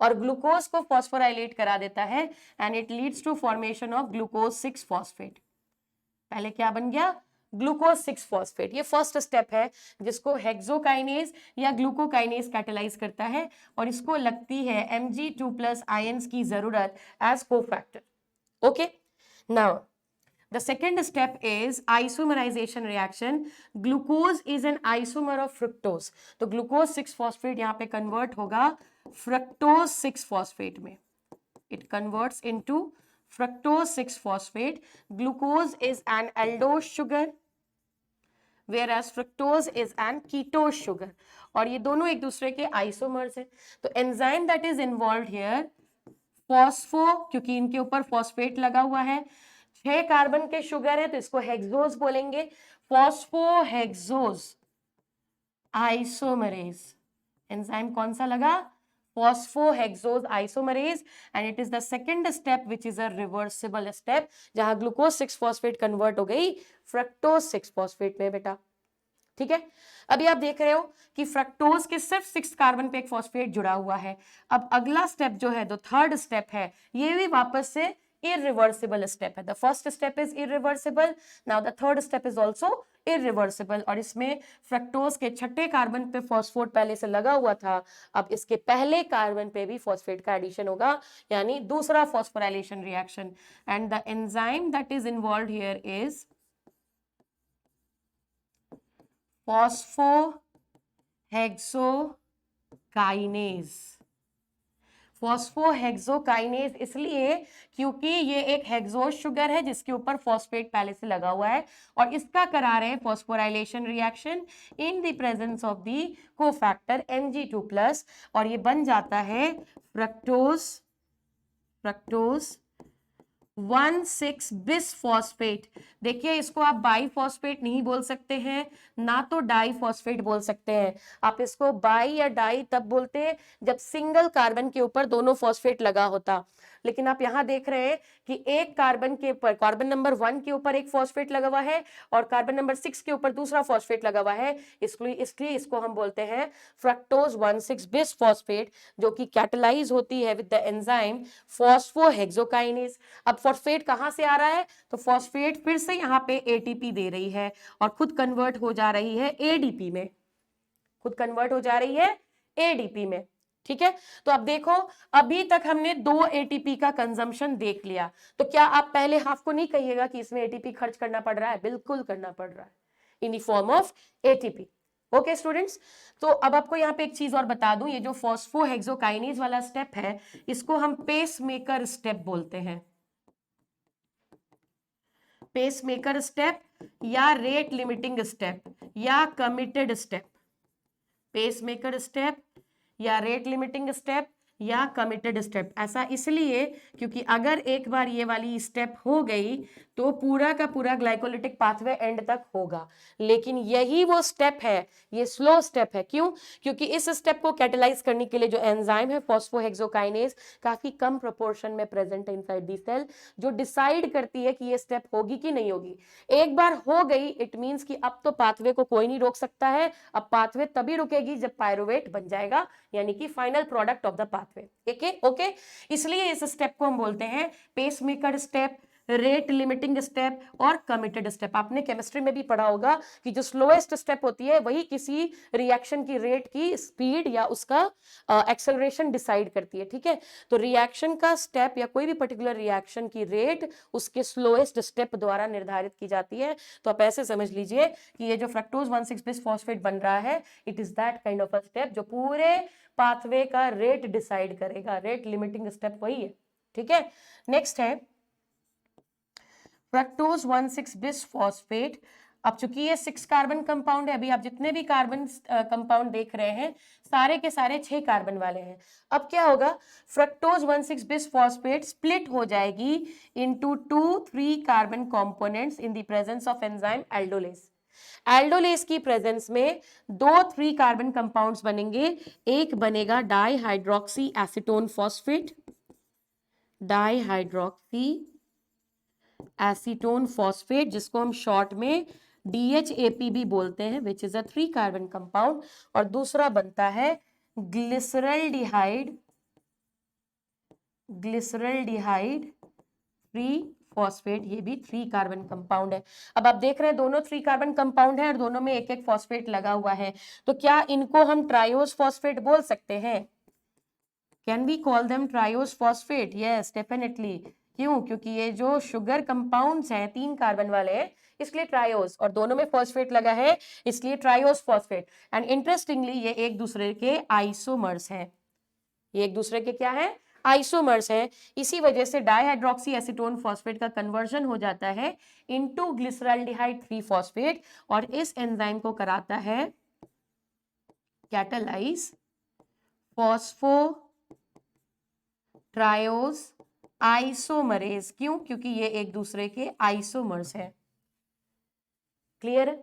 और ग्लूकोज को फॉस्फोराइलेट करा देता है and it leads to formation of glucose 6 phosphate. पहले क्या बन गया? Glucose 6 phosphate. ये फर्स्ट स्टेप है जिसको हेक्सोकाइनेज या ग्लूकोकाइनेज कैटलाइज करता है और इसको लगती है Mg2+ आयंस की जरूरत as cofactor. Okay, now the second step is isomerization reaction. Glucose is an isomer of fructose. तो glucose 6 phosphate यहाँ पे convert होगा fructose 6 phosphate में. It converts into fructose 6 phosphate. Glucose is an aldose sugar, whereas fructose is an ketose sugar. और ये दोनों एक दूसरे के आइसोमर्स हैं. तो enzyme that is involved here phospho, क्योंकि इनके ऊपर फॉस्फेट लगा हुआ है, 6 कार्बन के शुगर है तो इसको हेक्सोज बोलेंगे. फॉस्फोहेक्सोज आइसोमरेज एंजाइम कौन सा लगा? Phosphohexose isomerase. And it is the second step which is a reversible step, जहां ग्लूकोज 6 फॉस्फेट कन्वर्ट हो गई फ्रक्टोज 6 फॉस्फेट में बेटा. ठीक है, अभी आप देख रहे हो कि फ्रक्टोज के सिर्फ 6 कार्बन पे एक फॉस्फेट जुड़ा हुआ है. अब अगला स्टेप जो है, जो थर्ड स्टेप है, ये भी वापस से irreversible step है. The first step is irreversible. Now the third step is also irreversible. और इसमें फ्रक्टोज के 6ठे कार्बन पे फॉस्फेट पहले से लगा हुआ था, अब इसके पहले कार्बन पे भी फॉस्फेट का एडिशन होगा, यानी दूसरा phosphorylation reaction. And the enzyme that is involved here is phosphohexokinase. Phosphohexokinase इसलिए क्योंकि ये एक हेक्सोज शुगर है जिसके ऊपर फॉस्फेट पहले से लगा हुआ है और इसका करा रहे हैं phosphorylation reaction in the presence of the cofactor Mg2+, और ये बन जाता है फ्रक्टोज 1,6 बिसफॉस्फेट. देखिए इसको आप बाईफॉस्फेट नहीं बोल सकते हैं, ना तो डाईफॉस्फेट बोल सकते हैं. आप इसको बाई या डाई तब बोलते हैं जब सिंगल कार्बन के ऊपर दोनों फॉस्फेट लगा होता. लेकिन आप यहाँ देख रहे हैं कि एक कार्बन के ऊपर, कार्बन नंबर 1 के ऊपर एक फॉस्फेट लगा हुआ है और कार्बन नंबर 6 के ऊपर दूसरा फॉस्फेट लगा हुआ है. इसलिए इसको हम बोलते हैं फ्रक्टोज 1,6 बिसफॉस्फेट, जो कि कैटलाइज होती है विद द एंजाइम फॉस्फोहेक्सोकाइनेज. अब फॉस्फेट कहाँ से आ रहा है? तो फॉस्फेट फिर से यहाँ पे एटीपी दे रही है और खुद कन्वर्ट हो जा रही है एडीपी में, खुद कन्वर्ट हो जा रही है एडीपी में. ठीक है, तो अब देखो अभी तक हमने 2 एटीपी का कंजम्पशन देख लिया. तो क्या आप पहले हाफ को नहीं कहिएगा कि इसमें एटीपी खर्च करना पड़ रहा है? बिल्कुल करना पड़ रहा है in the form of ATP. Okay students, तो अब आपको यहाँ पे एक चीज और बता दूं, ये जो फॉस्फोहेक्सोकाइनेज वाला स्टेप है इसको हम पेसमेकर स्टेप बोलते हैं. पेसमेकर स्टेप या रेट लिमिटिंग स्टेप, या कमिटेड स्टेप, पेसमेकर स्टेप या रेट लिमिटिंग स्टेप या कमिटेड स्टेप। ऐसा इसलिए क्योंकि अगर एक बार ये वाली स्टेप हो गई तो पूरा का पूरा ग्लाइकोलिटिक पाथवे एंड तक होगा, लेकिन यही वो स्टेप है, ये स्लो स्टेप है। क्यों? क्योंकि इस स्टेप को कैटेलाइज करने के लिए जो एंजाइम है फॉस्फोहेक्सोकाइनेज काफी कम प्रोपोर्शन में प्रेजेंट है इनसाइड दी सेल, जो डिसाइड करती है कि ये स्टेप होगी कि नहीं होगी। एक बार हो गई इट मींस कि अब तो पाथवे को कोई नहीं रोक सकता है, अब पाथवे तभी रुकेगी जब पायरुवेट बन जाएगा, यानी कि final product of the pathway. Okay, इसलिए इस स्टेप को हम बोलते हैं pacemaker step, rate limiting step और कमिटेड स्टेप। आपने केमिस्ट्री में भी पढ़ा होगा कि जो स्लोएस्ट स्टेप होती है वही किसी रिएक्शन की रेट की स्पीड या उसका एक्सेलरेशन डिसाइड करती है। ठीक है, तो रिएक्शन का स्टेप या कोई भी पर्टिकुलर रिएक्शन की रेट उसके स्लोएस्ट स्टेप द्वारा निर्धारित की जाती है। तो आप ऐसे समझ लीजिए कि ये जो फ्रक्टोज 1,6-बिस-फॉस्फेट बन रहा है, it is that kind of a step जो पूरे पाथवे का रेट डिसाइड करेगा। रेट लिमिटिंग स्टेप वही है। ठीक है, नेक्स्ट है फ्रक्टोज 1,6-बिस-फॉस्फेट। अब चूंकि ये 6 कार्बन कंपाउंड है, अभी आप जितने भी कार्बन कंपाउंड देख रहे हैं सारे के सारे 6 कार्बन वाले हैं। अब क्या होगा, फ्रक्टोज 1,6-बिस-फॉस्फेट स्प्लिट हो जाएगी into 2-3 carbon components in the presence of enzyme aldolase. Aldolase की प्रेजेंस में 2-3 कार्बन कंपाउंड्स बनेंगे। एक बनेगा dihydroxy acetone phosphate, dihydroxy acetone phosphate, जिसको हम शॉर्ट में DHAP भी बोलते हैं, विच इज अ 3 कार्बन कंपाउंड। और दूसरा बनता है ग्लिसरल्डिहाइड, ग्लिसरल्डिहाइड 3 फॉस्फेट, ये भी 3 कार्बन कंपाउंड है। अब आप देख रहे हैं दोनों 3 कार्बन कंपाउंड है और दोनों में एक एक फॉस्फेट लगा हुआ है, तो क्या इनको हम ट्रायोस फॉस्फेट बोल सकते हैं? Can we call them triose phosphate? Yes definitely. क्यों? क्योंकि ये जो शुगर कंपाउंड्स हैं 3 कार्बन वाले हैं इसलिए ट्रायोस, और दोनों में फॉस्फेट लगा है इसलिए ट्रायोस फॉस्फेट। एंड इंटरेस्टिंगली ये एक दूसरे के आइसोमर्स हैं, ये एक दूसरे के क्या है? आइसोमर्स है। इसी वजह से डाईहाइड्रोक्सी एसीटोन फॉस्फेट का कन्वर्जन हो जाता है इनटू ग्लिसरल्डिहाइड 3 फॉस्फेट, और इस एंजाइम को कराता है कैटालाइज फॉस्फो ट्रायोस आइसोमरेज। क्यों? क्योंकि ये एक दूसरे के आइसोमर्स है। क्लियर है?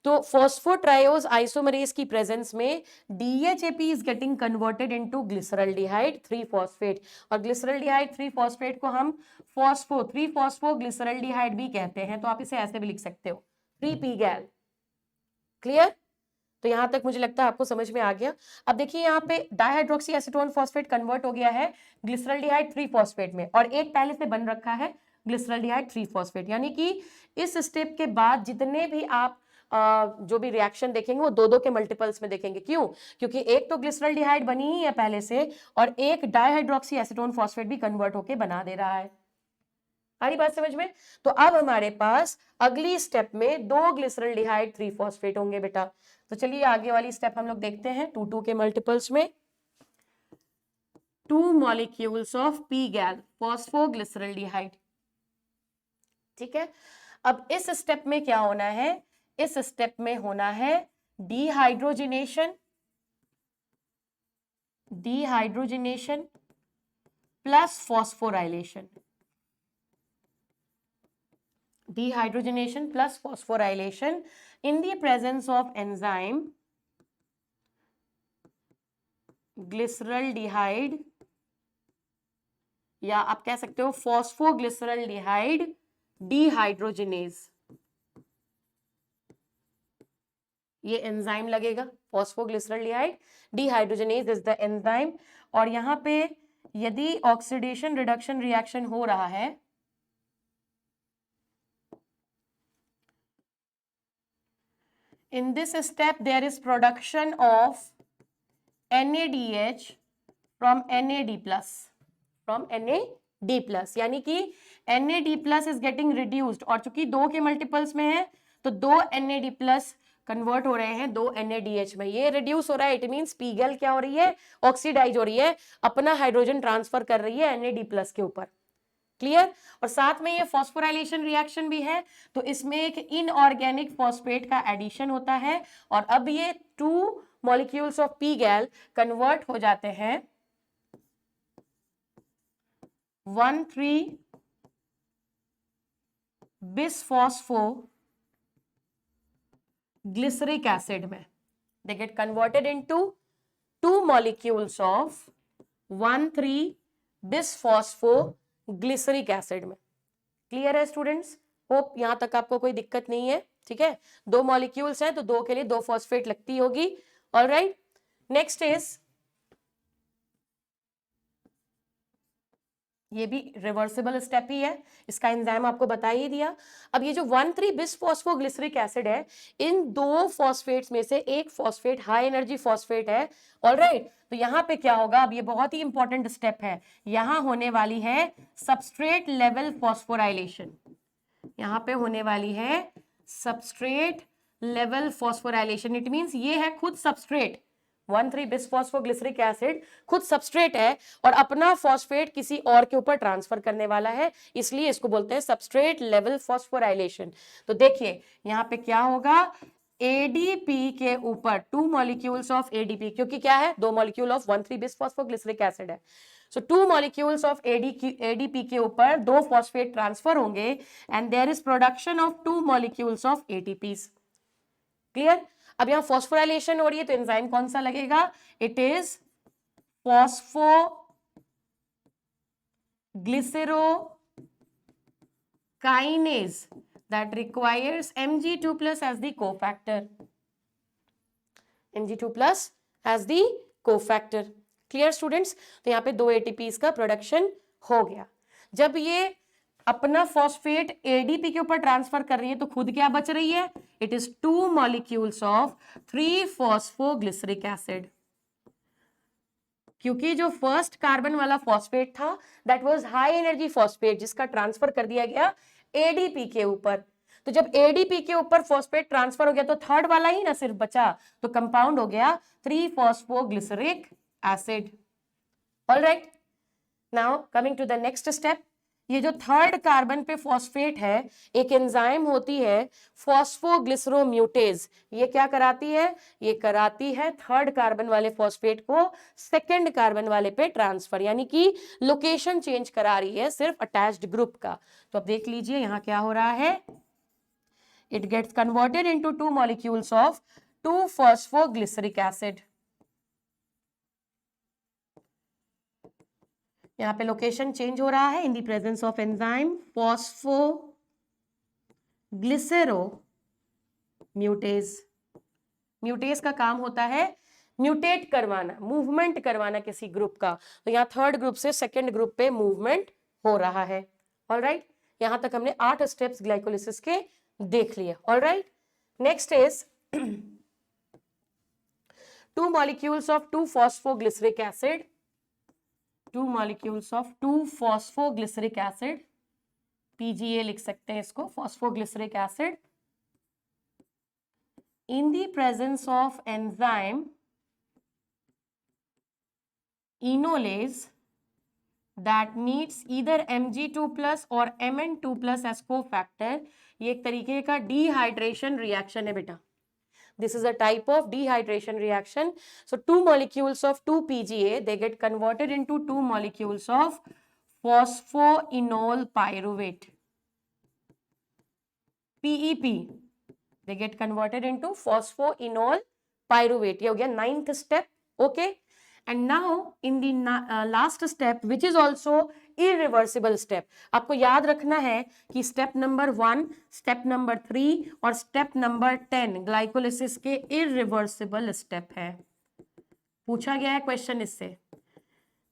तो फॉस्फोट्रायोस आइसोमरेज की प्रेजेंस में DHAP is getting converted into glyceraldehyde 3 phosphate, और ग्लिसरल्डिहाइड 3 फॉस्फेट को हम फॉस्फो 3 फॉस्फो ग्लिसरल्डिहाइड भी कहते हैं, तो आप इसे ऐसे भी लिख सकते हो 3p-gal। क्लियर? तो यहां तक मुझे लगता है आपको समझ में आ गया। अब देखिए यहाँ पे डाईहाइड्रोक्सी एसीटोन फॉस्फेट कन्वर्ट हो गया है ग्लिसरल्डिहाइड 3 फॉस्फेट में, और एक पहले से बन रखा है ग्लिसरल्डिहाइड 3 फॉस्फेट, यानी कि इस स्टेप के बाद जितने भी आप जो भी रिएक्शन देखेंगे वो 2-2 के मल्टीपल्स में देखेंगे। क्यों? क्योंकि एक तो ग्लिसरल्डिहाइड बनी ही है पहले से, और एक डाईहाइड्रोक्सी एसीटोन फॉस्फेट भी कन्वर्ट होके बना दे रहा है। आ रही बात समझ में? तो अब हमारे पास अगली स्टेप में 2 ग्लिसरल्डिहाइड 3 फॉस्फेट होंगे बेटा। तो चलिए आगे वाली स्टेप हम लोग देखते हैं 2-2 के मल्टीपल्स में। 2 मॉलिक्यूल्स ऑफ p-gal फॉस्फोग्लिसरल्डिहाइड। ठीक है, अब इस स्टेप में क्या होना है? इस स्टेप में होना है dehydrogenation, dehydrogenation plus phosphorylation, dehydrogenation plus phosphorylation in the presence of enzyme glyceraldehyde, या आप कह सकते हो फॉस्फोग्लिसरल्डिहाइड डिहाइड्रोजिनेज। ये एंजाइम लगेगा phosphoglyceraldehyde dehydrogenase is the enzyme. और यहां पे यदि ऑक्सीडेशन रिडक्शन रिएक्शन हो रहा है in this step there is production of NADH from NAD plus, from NAD plus, यानी कि NAD plus is getting reduced, और चूंकि 2 के मल्टीपल्स में है तो 2 NAD plus कन्वर्ट हो रहे हैं 2 NADH में, ये रिड्यूस हो रहा है। इट मींस p-gal क्या हो रही है? ऑक्सीडाइज हो रही है, अपना हाइड्रोजन ट्रांसफर कर रही है NAD plus के ऊपर। क्लियर। और साथ में ये फॉस्फोराइलेशन रिएक्शन भी है, तो इसमें एक इनऑर्गेनिक फॉस्फेट का एडिशन होता है और अब ये 2 molecules of P GAL convert हो जाते हैं 1,3 बिसफॉस्फो ग्लिसरिक एसिड में। They get converted into 2 molecules of 1,3 bisphosphoglyceric acid में। क्लियर है स्टूडेंट्स? होप यहां तक आपको कोई दिक्कत नहीं है। ठीक है, 2 मॉलिक्यूल्स हैं तो 2 के लिए 2 फॉस्फेट लगती होगी। ऑलराइट, नेक्स्ट इज, ये भी रिवर्सिबल स्टेप ही है, इसका एंजाइम आपको बता ही दिया। अब ये जो 1,3 बिसफॉस्फोग्लिसरिक एसिड है, इन 2 फॉस्फेट्स में से एक फॉस्फेट हाई एनर्जी फॉस्फेट है। ऑलराइट, तो यहां पे क्या होगा, अब ये बहुत ही इंपॉर्टेंट स्टेप है, यहां होने वाली है सबस्ट्रेट लेवल फॉस्फोराइलेशन। यहां पे होने वाली है substrate level phosphorylation. It means ये है खुद सबस्ट्रेट, 1,3 बिसफॉस्फोग्लिसरिक एसिड खुद सबस्ट्रेट है और अपना फॉस्फेट किसी और के ऊपर ट्रांसफर करने वाला है, इसलिए इसको बोलते हैं सबस्ट्रेट लेवल फॉस्फोराइलेशन। तो देखिए यहां पे क्या होगा, एडीपी के ऊपर 2 मॉलिक्यूल्स ऑफ एडीपी, क्योंकि क्या है 2 मॉलिक्यूल ऑफ 1,3 बिसफॉस्फोग्लिसरिक एसिड है, सो 2 मॉलिक्यूल्स ऑफ एडीपी के ऊपर 2 फॉस्फेट ट्रांसफर होंगे and there is production of 2 molecules of ATPs. Clear. अब यहां फॉस्फोराइलेशन हो रही है तो एंजाइम कौन सा लगेगा, it is phosphoglycerokinase that requires Mg2 plus as the cofactor, Mg2 plus as the cofactor। Clear students, तो यहाँ पे 2 एटीपीज का प्रोडक्शन हो गया। जब ये अपना फॉस्फेट एडीपी के ऊपर ट्रांसफर कर रही है तो खुद क्या बच रही है, it is 2 molecules of 3 phosphoglyceric acid, क्योंकि जो फर्स्ट कार्बन वाला फॉस्फेट था that was high energy phosphate जिसका ट्रांसफर कर दिया गया एडीपी के ऊपर। तो जब एडीपी के ऊपर फॉस्फेट ट्रांसफर हो गया तो थर्ड वाला ही ना सिर्फ बचा, तो कंपाउंड हो गया 3 phosphoglyceric acid. Alright, now coming to the next step, ये जो थर्ड कार्बन पे फॉस्फेट है, एक एंजाइम होती है फॉस्फोग्लिसरोम्यूटेज, ये क्या कराती है, ये कराती है थर्ड कार्बन वाले फॉस्फेट को सेकंड कार्बन वाले पे ट्रांसफर, यानी कि लोकेशन चेंज करा रही है सिर्फ अटैच्ड ग्रुप का। तो अब देख लीजिए यहां क्या हो रहा है, it gets converted into 2 molecules of 2 phosphoglyceric acid. यहां पे लोकेशन चेंज हो रहा है in the presence of enzyme phosphoglyceromutase. Mutase का काम होता है म्यूटेट करवाना, मूवमेंट करवाना किसी ग्रुप का, तो यहाँ थर्ड ग्रुप से सेकंड ग्रुप पे मूवमेंट हो रहा है। ऑलराइट, यहां तक हमने 8 स्टेप्स ग्लाइकोलिसिस के देख लिए। Alright, next is 2 molecules of 2 phosphoglyceric acid, 2 molecules of 2 phosphoglyceric acid, PGA लिख सकते हैं इसको, phosphoglyceric acid, in the presence of enzyme enolase that meets either Mg2 plus or Mn2 plus as cofactor। ये एक तरीके का डिहाइड्रेशन रिएक्शन है बेटा, this is a type of dehydration reaction। So 2 molecules of 2 PGA, they get converted into 2 molecules of phosphoenol pyruvate, PEP, they get converted into phosphoenol pyruvate। ये हो गया 9th step। okay, and now in the last step which is also irreversible step, आपको याद रखना है कि step number 1, step number 3 और step number 10 glycolysis के इररिवर्सिबल स्टेप है। पूछा गया है क्वेश्चन इससे,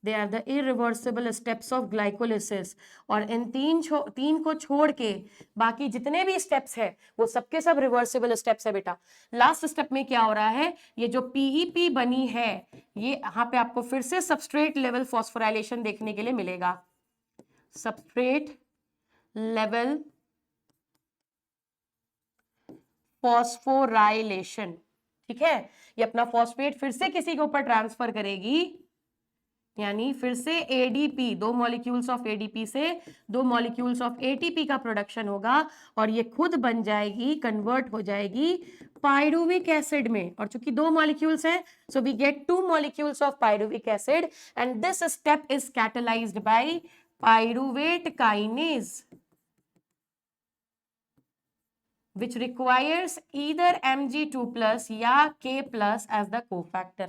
they are the irreversible steps of glycolysis. और इन तीन को छोड़ के बाकी जितने भी स्टेप्स है वो सबके सब रिवर्सिबल स्टेप्स है बेटा। लास्ट स्टेप में क्या हो रहा है, ये जो पीईपी बनी है ये यहाँ पे आपको फिर से सबस्ट्रेट लेवल फॉस्फोराइलेशन देखने के लिए मिलेगा, सबस्ट्रेट लेवल फॉस्फोराइलेशन। ठीक है, ये अपना फॉस्फेट फिर से किसी के ऊपर ट्रांसफर करेगी यानी फिर से एडीपी, 2 मॉलिक्यूल्स ऑफ एडीपी से 2 मॉलिक्यूल्स ऑफ एटीपी का प्रोडक्शन होगा और ये खुद बन जाएगी, कन्वर्ट हो जाएगी पायरुविक एसिड में। और चूंकि 2 मॉलिक्यूल्स हैं, so we get 2 molecules of pyruvic acid and this step is catalysed by pyruvate kinase which requires either Mg2+ या K+ as the cofactor।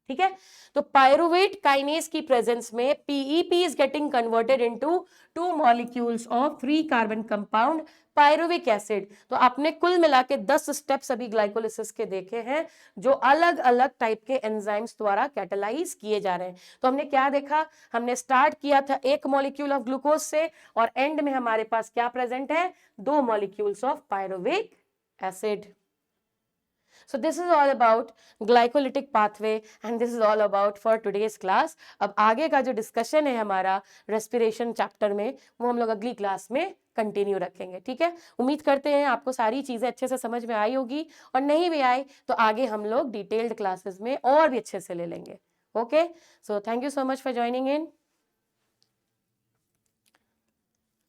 ठीक है, तो पायरुवेट काइनेज की प्रेजेंस में PEP is getting converted into 2 molecules of 3 carbon compound pyruvic acid. तो आपने कुल मिला के 10 स्टेप्स अभी ग्लाइकोलिसिस के देखे हैं जो अलग अलग टाइप के एंजाइम्स द्वारा कैटलाइज किए जा रहे हैं। तो हमने क्या देखा, हमने स्टार्ट किया था 1 मॉलिक्यूल ऑफ ग्लूकोज से और एंड में हमारे पास क्या प्रेजेंट है, 2 molecules of pyruvic acid. So this is all about glycolytic pathway and this is all about for today's class। अब आगे का जो डिस्कशन है हमारा रेस्पिरेशन चैप्टर में वो हम लोग अगली क्लास में कंटिन्यू रखेंगे। ठीक है, उम्मीद करते हैं आपको सारी चीज़ें अच्छे से समझ में आई होगी और नहीं भी आई तो आगे हम लोग डिटेल्ड क्लासेस में और भी अच्छे से ले लेंगे। Okay, so thank you so much for joining in.